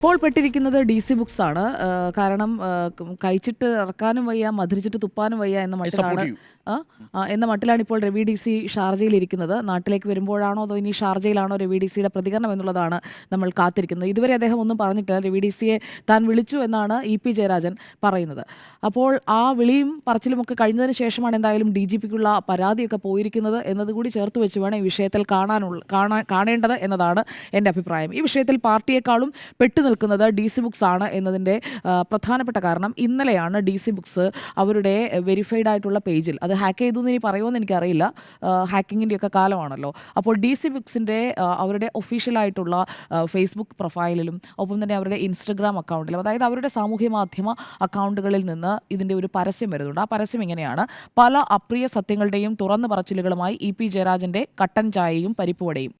ഇപ്പോൾ പെട്ടിരിക്കുന്നത് DC books ആണ്. കാരണം കഴിച്ചിട്ട് ഇറക്കാനും വയ്യ, മധുരിച്ചിട്ട് തുപ്പാനും വയ്യ എന്ന മട്ടിലാണ് ഇപ്പോൾ രവി DC ഷാർജയിലിരിക്കുന്നത്. നാട്ടിലേക്ക് വരുമ്പോഴാണോ അതോ ഇനി ഷാർജയിലാണോ രവി DCയുടെ പ്രതികരണം എന്നുള്ളതാണ് നമ്മൾ കാത്തിരിക്കുന്നത്. ഇതുവരെ അദ്ദേഹം ഒന്നും പറഞ്ഞിട്ടില്ല. രവി DCയെ താൻ വിളിച്ചു എന്നാണ് EP ജയരാജൻ പറയുന്നത്. അപ്പോൾ ആ വിളിയും പറച്ചിലുമൊക്കെ കഴിഞ്ഞതിന് ശേഷമാണ് എന്തായാലും DGPക്കുള്ള പരാതിയൊക്കെ പോയിരിക്കുന്നത് എന്നതുകൂടി ചേർത്ത് വെച്ച് വേണം ഈ വിഷയത്തിൽ കാണേണ്ടത് എന്നതാണ് എൻ്റെ അഭിപ്രായം. ഈ വിഷയത്തിൽ പാർട്ടിയെക്കാളും നിൽക്കുന്നത് DC ബുക്സ് ആണ് എന്നതിൻ്റെ പ്രധാനപ്പെട്ട കാരണം ഇന്നലെയാണ് DC ബുക്സ് അവരുടെ വെരിഫൈഡ് ആയിട്ടുള്ള പേജിൽ, അത് ഹാക്ക് ചെയ്തു എന്ന് ഇനി പറയുമെന്ന് എനിക്കറിയില്ല, ഹാക്കിങ്ങിൻ്റെയൊക്കെ കാലമാണല്ലോ. അപ്പോൾ DC ബുക്സിൻ്റെ അവരുടെ ഒഫീഷ്യലായിട്ടുള്ള ഫേസ്ബുക്ക് പ്രൊഫൈലിലും ഒപ്പം തന്നെ അവരുടെ ഇൻസ്റ്റഗ്രാം അക്കൗണ്ടിലും, അതായത് അവരുടെ സാമൂഹ്യ മാധ്യമ അക്കൗണ്ടുകളിൽ നിന്ന് ഇതിൻ്റെ ഒരു പരസ്യം വരുന്നുണ്ട്. ആ പരസ്യം ഇങ്ങനെയാണ്: പല അപ്രിയ സത്യങ്ങളുടെയും തുറന്നു പറച്ചിലുകളുമായി EP ജയരാജൻ്റെ കട്ടൻ ചായയും പരിപ്പുവടയും.